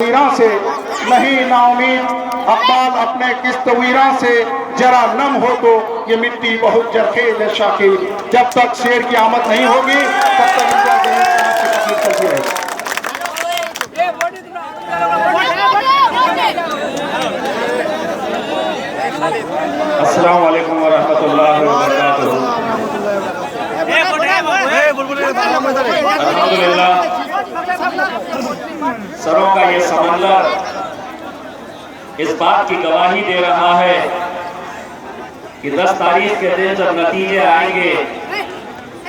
तस्वीरों से नहीं नाउमीद अब्बाल अपने किस तस्वीरों से जरा नम हो तो ये मिट्टी बहुत जरखेज है शाकिर। जब तक शेर की आमद नहीं होगी तब तक इनका तकलीफ चलती रहेगी। अस्सलाम वालेकुम व रहमतुल्लाहि व बरकातुहू। अल्हम्दुलिल्लाह सरों का ये समंदर इस बात की गवाही दे रहा है कि 10 तारीख के दिन जब नतीजे आएंगे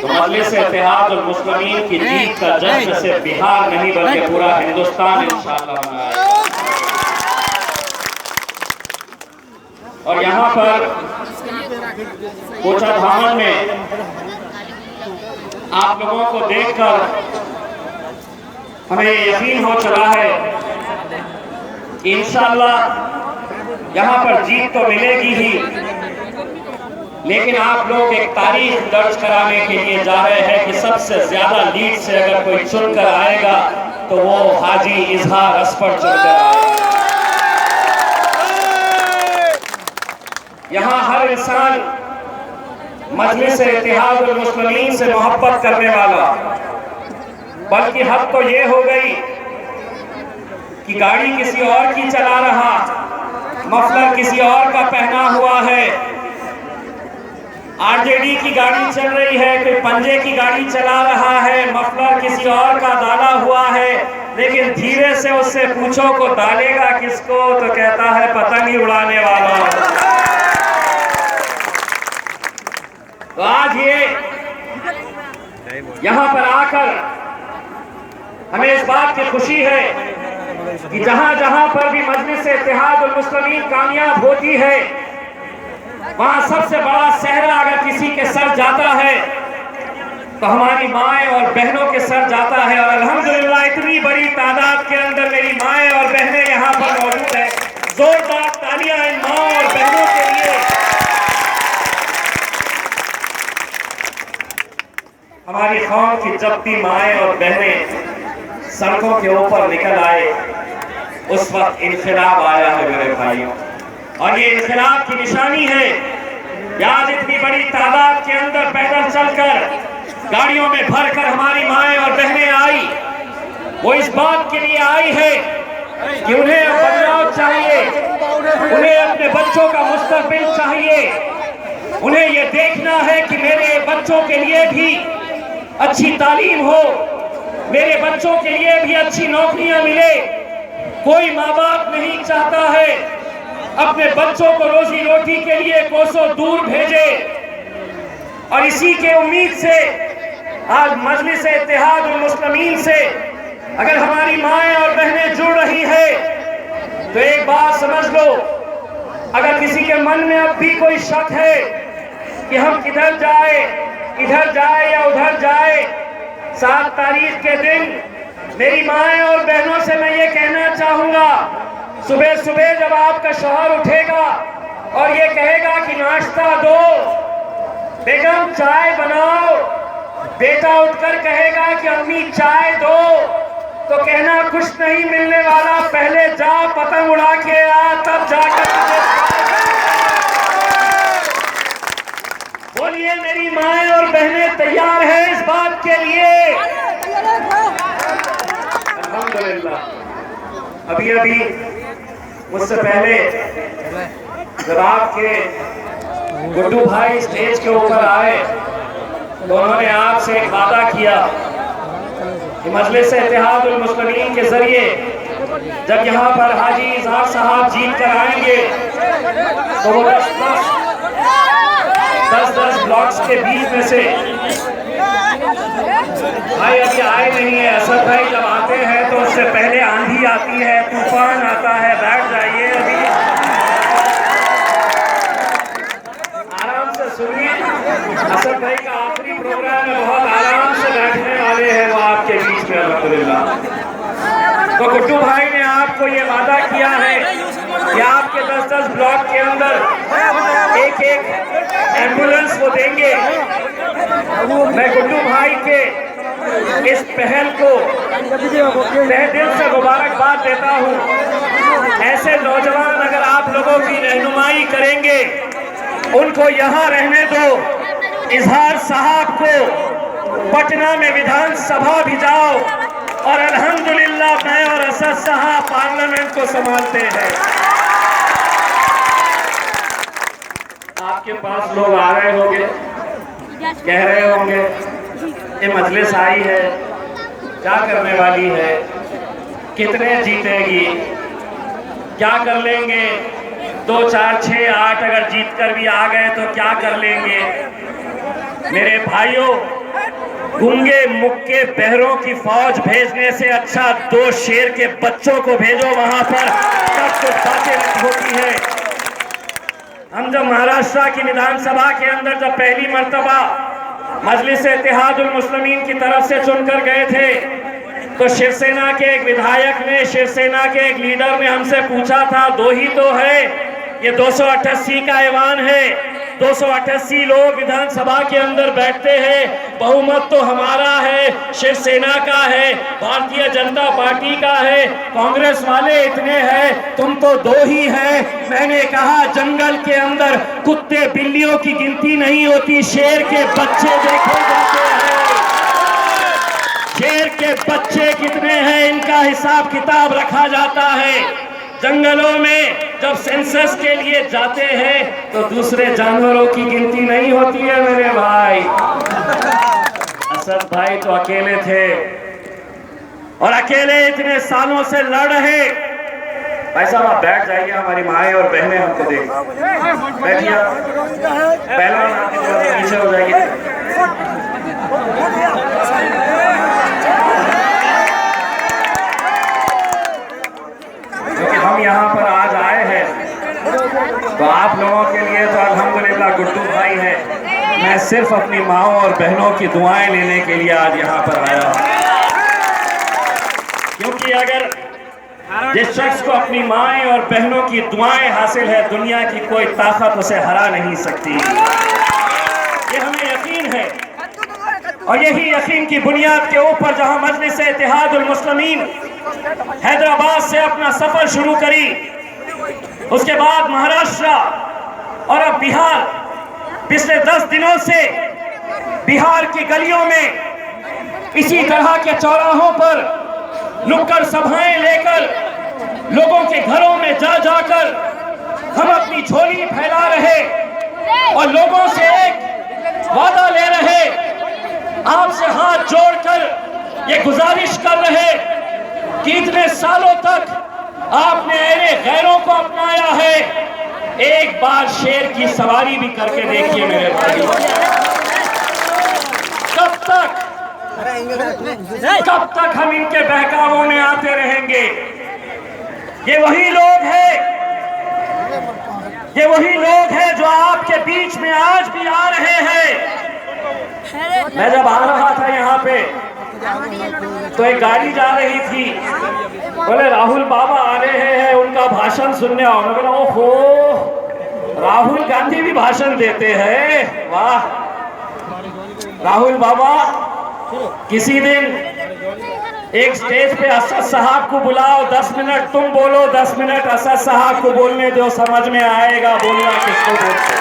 तो मजलिस इत्तेहाद और मुस्लिमीन की जीत का जश्न सिर्फ बिहार नहीं बल्कि पूरा हिंदुस्तान इंशाअल्लाह मनाएगा। और यहाँ पर कोचाधामन में आप लोगों को देखकर हमें यकीन हो चला है कि इंशाअल्लाह यहाँ पर जीत तो मिलेगी ही, लेकिन आप लोग एक तारीख दर्ज कराने के लिए जा रहे हैं कि सबसे ज्यादा लीड से अगर कोई चुनकर आएगा तो वो हाजी इजहार असफर चुनकर आएगा। यहाँ हर इंसान मजलिस इत्तेहाद और मुस्लिमीन से मोहब्बत करने वाला, बल्कि हद तो ये हो गई कि गाड़ी किसी और की चला रहा, मफलर किसी और का पहना हुआ है, आरजेडी की गाड़ी चल रही है, कोई पंजे की गाड़ी चला रहा है, मफलर किसी और का डाला हुआ है, लेकिन धीरे से उससे पूछो को डालेगा किसको तो कहता है पतंग ही उड़ाने वाला। तो आज ये यहाँ पर आकर हमें इस बात की खुशी है कि जहां जहां पर भी मजलिस इत्तेहाद और मुस्लिमीन कामयाब होती है वहां सबसे बड़ा सहरा अगर किसी के सर जाता है तो हमारी माएँ और बहनों के सर जाता है। और अल्हम्दुलिल्लाह इतनी बड़ी तादाद के अंदर मेरी माएँ और बहनें यहाँ पर मौजूद है। जोरदार तालियां इन माँ और बहनों के लिए। हमारी कौम की जबकि माएँ और बहनें सड़कों के ऊपर निकल आए उस वक्त इनकलाब आया है मेरे भाइयों, और ये इनकलाब की निशानी है। आज इतनी बड़ी तादाद के अंदर पैदल चलकर गाड़ियों में भरकर हमारी माएँ और बहनें आई, वो इस बात के लिए आई है कि उन्हें बदलाव चाहिए, उन्हें अपने बच्चों का मुस्तकबिल चाहिए, उन्हें ये देखना है कि मेरे बच्चों के लिए भी अच्छी तालीम हो, मेरे बच्चों के लिए भी अच्छी नौकरियां मिले। कोई माँ बाप नहीं चाहता है अपने बच्चों को रोजी रोटी के लिए कोसों दूर भेजे, और इसी के उम्मीद से आज मजलिस इत्तेहाद और मुस्लिमीन से अगर हमारी माएँ और बहनें जुड़ रही है तो एक बात समझ लो, अगर किसी के मन में अब भी कोई शक है कि हम किधर जाए, इधर जाए या उधर जाए, 7 तारीख के दिन मेरी माएँ और बहनों से मैं ये कहना चाहूंगा, सुबह सुबह जब आपका शौहर उठेगा और ये कहेगा कि नाश्ता दो, बेगम चाय बनाओ, बेटा उठकर कहेगा कि अम्मी चाय दो, तो कहना कुछ नहीं मिलने वाला, पहले जा पतंग उड़ा के आ, तब जाकर बोलिए मेरी माएँ और बहनें तैयार हैं इस बात के लिए। अल्हम्दुलिल्लाह अभी अभी मुझसे पहले जब आपके गुड्डू भाई स्टेज के ऊपर आए तो उन्होंने आपसे एक वादा किया कि मजलिस इत्तेहाद और मुस्लिमीन के जरिए जब यहाँ पर हाजी इजहार साहब जीत कर आएंगे तो वो 10 ब्लॉक्स के बीच में से भाई अभी आए नहीं है, असद भाई जब आते हैं तो उससे पहले आंधी आती है, तूफान आता है, बैठ जाइए अभी आराम से सुनिए। असद भाई का आखिरी प्रोग्राम है, बहुत आराम से बैठने वाले हैं वो आपके बीच में अल्हम्दुलिल्लाह। तो गुड्डू भाई ने आपको ये वादा किया है कि आपके 10 ब्लॉक के अंदर एक एम्बुलेंस वो देंगे। मैं गुड्डू भाई के इस पहल को तहे दिल से मुबारकबाद देता हूँ। ऐसे नौजवान अगर आप लोगों की रहनुमाई करेंगे, उनको यहाँ रहने दो। इजहार साहब को पटना में विधानसभा भिजाओ और अल्हम्दुलिल्लाह मैं और असद साहब पार्लियामेंट को संभालते हैं। आपके पास लोग आ रहे होंगे, कह रहे होंगे ये मजलिस आई है, क्या करने वाली है, कितने जीतेगी, क्या कर लेंगे, 2, 4, 6, 8 अगर जीत कर भी आ गए तो क्या कर लेंगे। मेरे भाइयों, गूंगे मुक्के बहरों की फौज भेजने से अच्छा 2 शेर के बच्चों को भेजो वहां पर, तब तो बातें होती है। हम जब महाराष्ट्र की विधानसभा के अंदर जब पहली मर्तबा मजलिस इत्तेहादुल मुस्लिमीन की तरफ से चुनकर गए थे, तो शिवसेना के एक विधायक ने, शिवसेना के एक लीडर ने हमसे पूछा था, 2 ही तो है, ये 288 का ऐवान है, 288 लोग विधानसभा के अंदर बैठते हैं, बहुमत तो हमारा है, शिवसेना का है, भारतीय जनता पार्टी का है, कांग्रेस वाले इतने हैं, तुम तो 2 ही हैं। मैंने कहा जंगल के अंदर कुत्ते बिल्लियों की गिनती नहीं होती, शेर के बच्चे देखे जाते हैं। शेर के बच्चे कितने हैं इनका हिसाब किताब रखा जाता है। जंगलों में जब सेंसस के लिए जाते हैं तो दूसरे जानवरों की गिनती नहीं होती है मेरे भाई। असद भाई तो अकेले थे और अकेले इतने सालों से लड़ रहे। भाई साहब आप बैठ जाइए, हमारी माएँ और बहनें हमको देख बैठिए, पहलवान पीछे हो जाइए। क्योंकि हम यहाँ पर आज आए हैं तो आप लोगों के लिए तो अल्हम्दुलिल्लाह गुड्डू भाई है, मैं सिर्फ अपनी माँओं और बहनों की दुआएं लेने के लिए आज यहाँ पर आया हूँ। क्योंकि अगर जिस शख्स को अपनी माएँ और बहनों की दुआएं हासिल है, दुनिया की कोई ताकत उसे हरा नहीं सकती। ये हमें यकीन है और यही यकीन की बुनियाद के ऊपर जहाँ मजलिस इत्तेहादुल मुस्लिमीन हैदराबाद से अपना सफर शुरू करी, उसके बाद महाराष्ट्र और अब बिहार, पिछले 10 दिनों से बिहार की गलियों में इसी तरह के चौराहों पर नुक्कड़ सभाएं लेकर लोगों के घरों में जा जाकर हम अपनी झोली फैला रहे और लोगों से एक वादा ले रहे, आपसे हाथ जोड़कर ये गुजारिश कर रहे कि इतने सालों तक आपने ऐरे गैरों को अपनाया है, एक बार शेर की सवारी भी करके देखिए मेरे भाई। कब तक हम इनके बहकावों में आते रहेंगे। ये वही लोग हैं, ये वही लोग हैं जो आपके बीच में आज भी आ रहे हैं। मैं जब आ रहा था यहाँ पे तो एक गाड़ी जा रही थी, बोले राहुल बाबा आ रहे हैं, उनका भाषण सुनने आओ। मैं बोला ओहो, राहुल गांधी भी भाषण देते हैं, वाह। राहुल बाबा किसी दिन एक स्टेज पे असद साहब को बुलाओ, 10 मिनट तुम बोलो, 10 मिनट असद साहब को बोलने दो, समझ में आएगा बोलना किसको बोलते।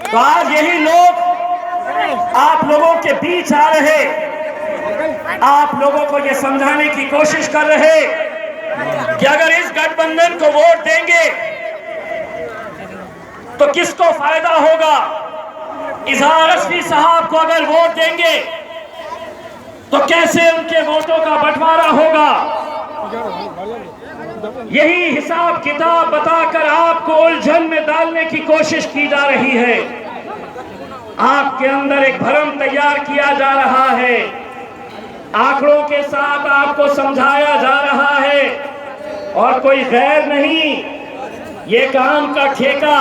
तो आज यही लोग आप लोगों के बीच आ रहे, आप लोगों को ये समझाने की कोशिश कर रहे कि अगर इस गठबंधन को वोट देंगे तो किसको फायदा होगा। इजहार रश्दी साहब को अगर वोट देंगे तो कैसे उनके वोटों का बंटवारा होगा। यही हिसाब किताब बताकर आपको उलझन में डालने की कोशिश की जा रही है। आपके अंदर एक भ्रम तैयार किया जा रहा है, आंकड़ों के साथ आपको समझाया जा रहा है और कोई गैर नहीं। ये काम का ठेका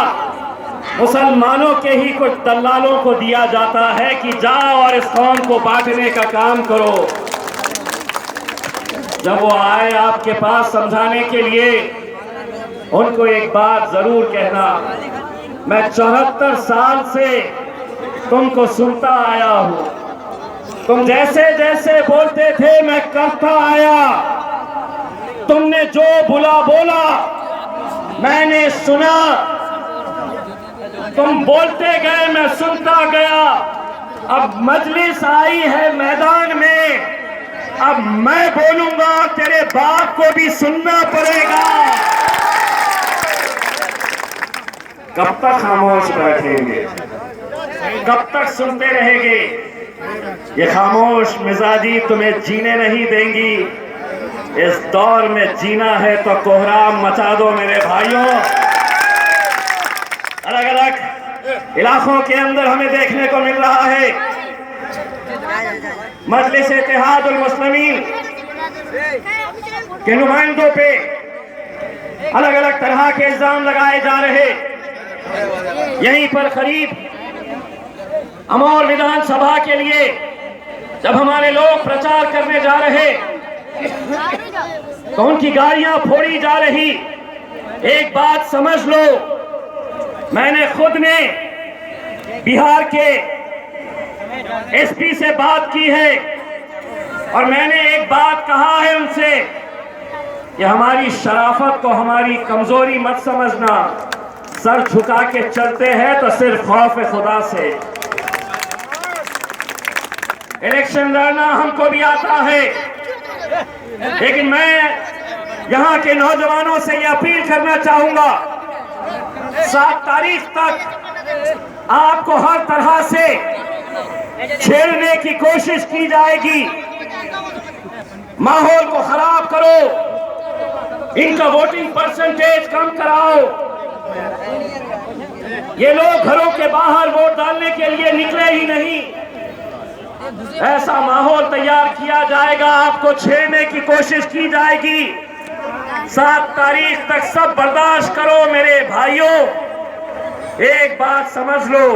मुसलमानों के ही कुछ दलालों को दिया जाता है कि जाओ और इस कौम को बांटने का काम करो। जब वो आए आपके पास समझाने के लिए, उनको एक बात जरूर कहना, मैं 74 साल से तुमको सुनता आया हूं, तुम जैसे जैसे बोलते थे मैं करता आया। तुमने जो बोला मैंने सुना। तुम बोलते गए मैं सुनता गया। अब मजलिस आई है मैदान में, अब मैं बोलूंगा, तेरे बाप को भी सुनना पड़ेगा। कब तक खामोश बैठेंगे? कब तक सुनते रहेंगे? ये खामोश मिजाजी तुम्हें जीने नहीं देंगी। इस दौर में जीना है तो कोहराम मचा दो मेरे भाइयों। अलग अलग इलाकों के अंदर हमें देखने को मिल रहा है मजलिस इत्तेहादुल मुस्लिमीन के नुमाइंदों पे अलग अलग तरह के इल्जाम लगाए जा रहे। यहीं पर करीब अमौर विधानसभा के लिए जब हमारे लोग प्रचार करने जा रहे तो उनकी गाड़ियां फोड़ी जा रही। एक बात समझ लो, मैंने खुद ने बिहार के एसपी से बात की है और मैंने एक बात कहा है उनसे कि हमारी शराफत को हमारी कमजोरी मत समझना। सर झुका के चलते हैं तो सिर्फ खौफ खुदा से। इलेक्शन लड़ना हमको भी आता है, लेकिन मैं यहां के नौजवानों से यह अपील करना चाहूंगा, 7 तारीख तक आपको हर तरह से छेड़ने की कोशिश की जाएगी। माहौल को खराब करो, इनका वोटिंग परसेंटेज कम कराओ। ये लोग घरों के बाहर वोट डालने के लिए निकले ही नहीं। ऐसा माहौल तैयार किया जाएगा, आपको छेड़ने की कोशिश की जाएगी। 7 तारीख तक सब बर्दाश्त करो मेरे भाइयों। एक बात समझ लो,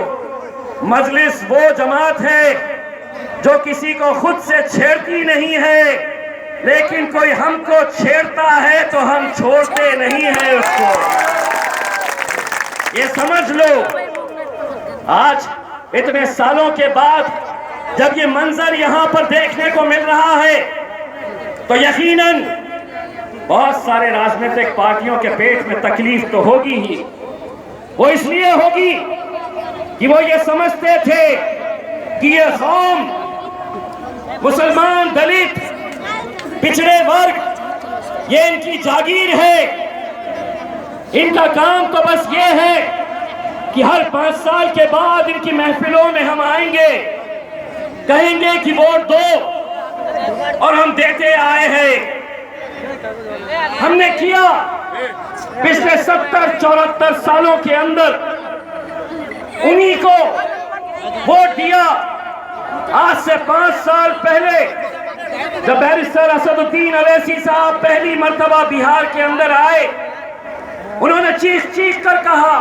मजलिस वो जमात है जो किसी को खुद से छेड़ती नहीं है, लेकिन कोई हमको छेड़ता है तो हम छोड़ते नहीं हैं उसको। ये समझ लो। आज इतने सालों के बाद जब ये मंजर यहां पर देखने को मिल रहा है तो यकीनन बहुत सारे राजनीतिक पार्टियों के पेट में तकलीफ तो होगी ही। वो इसलिए होगी कि वो ये समझते थे कि ये कौम, मुसलमान, दलित, पिछड़े वर्ग, ये इनकी जागीर है। इनका काम तो बस ये है कि हर 5 साल के बाद इनकी महफिलों में हम आएंगे, कहेंगे कि वोट दो, और हम देते आए हैं। हमने किया पिछले 70-74 सालों के अंदर, उन्हीं को वोट दिया। आज से 5 साल पहले जब बैरिस्टर असदुद्दीन अवैसी साहब पहली मर्तबा बिहार के अंदर आए, उन्होंने चीख कर कहा,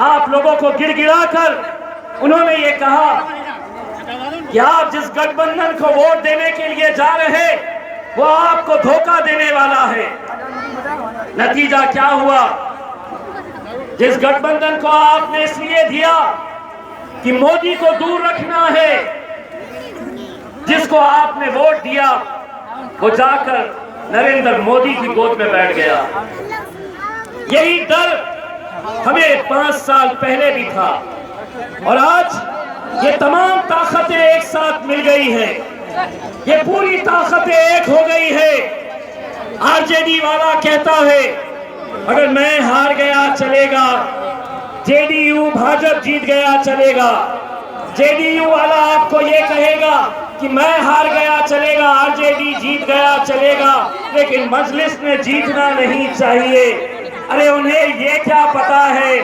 आप लोगों को गिड़गिड़ाकर उन्होंने ये कहा कि आप जिस गठबंधन को वोट देने के लिए जा रहे वो आपको धोखा देने वाला है। नतीजा क्या हुआ? जिस गठबंधन को आपने इसलिए दिया कि मोदी को दूर रखना है, जिसको आपने वोट दिया वो जाकर नरेंद्र मोदी की गोद में बैठ गया। यही डर हमें 5 साल पहले भी था, और आज ये तमाम ताकतें एक साथ मिल गई हैं। ये पूरी ताकतें एक हो गई है। आरजेडी वाला कहता है अगर मैं हार गया चलेगा, जेडीयू भाजपा जीत गया चलेगा। जेडीयू वाला आपको ये कहेगा कि मैं हार गया चलेगा, आरजेडी जीत गया चलेगा, लेकिन मजलिस में जीतना नहीं चाहिए। अरे उन्हें ये क्या पता है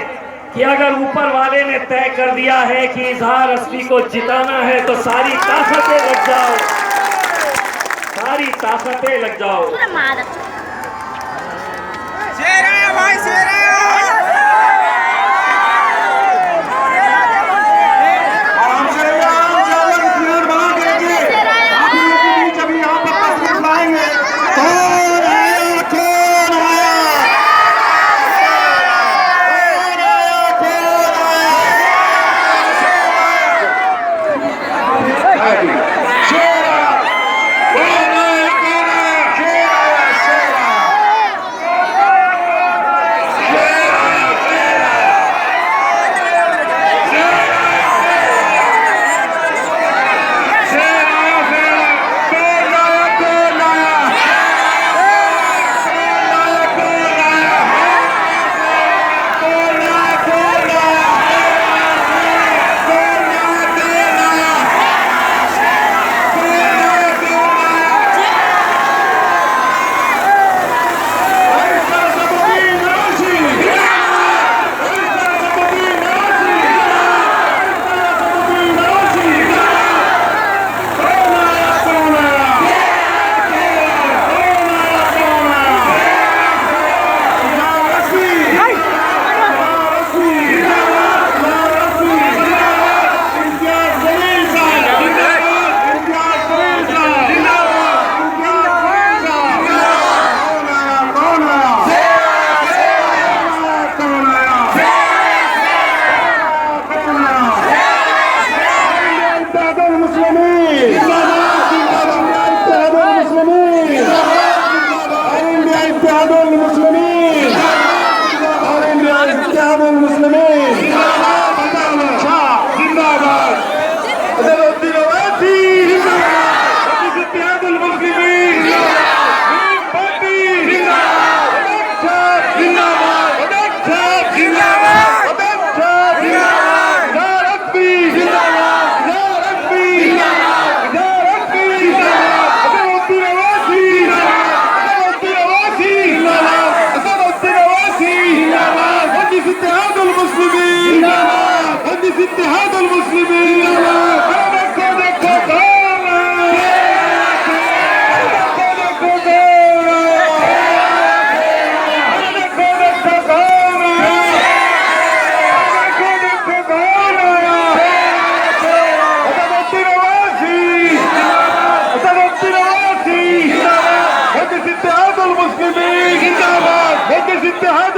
कि अगर ऊपर वाले ने तय कर दिया है कि इजहार अस्मी को जिताना है तो सारी ताकतें लग जाओ, सारी ताकतें लग जाओ। भाई Thank you.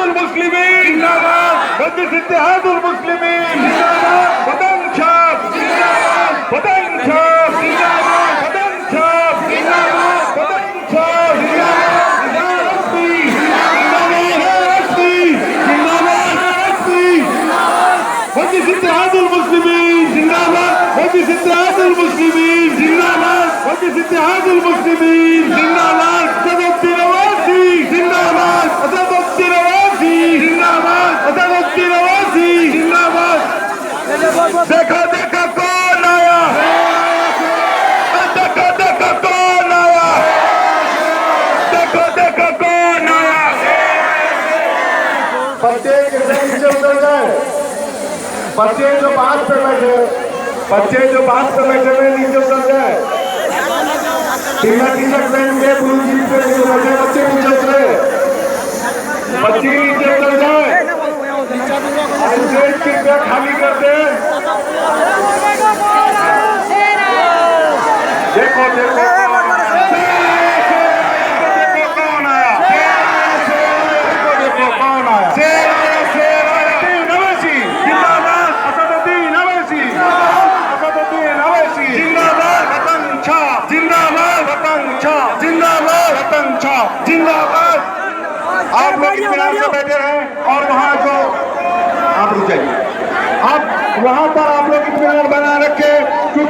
इत्तेहादुल मुस्लिमीन जिंदाबाद, मजलिस इत्तेहादुल मुस्लिमीन जिंदाबाद, वतन छाप जिंदाबाद, वतन छाप जिंदाबाद, वतन छाप जिंदाबाद, वतन छाप जिंदाबाद, मजलिस इत्तेहादुल मुस्लिमीन जिंदाबाद, मजलिस इत्तेहादुल मुस्लिमीन जिंदाबाद, मजलिस इत्तेहादुल मुस्लिमीन जिंदाबाद, असदुद्दीन ओवैसी जिंदाबाद, असदुद्दीन ओवैसी जिंदाबाद, असदुद्दीन ओवैसी जिंदाबाद। देखो देखो कौन आया, देखो देखो कौन आया, देखो देखो कौन आया। बच्चे नीचे उतर जाए, बच्चे जो बात पे बैठे, बच्चे जो बात पे बैठे हुए नीचे उतर जाए। टीचर बैंड के ब्लू जीप पे नीचे बैठे बच्चे नीचे उतरे, बच्चे नीचे उतर जाए। स्टेज कृपया खाली कर दे। देखो देखो कौन आया, देखो देखो कौन आया। जिंदाबाद। आप लोग इत्मीनान से बैठे हैं और वहां जो आप रुक जाइए, आप वहां पर आप लोग इत्मीनान बना रखे।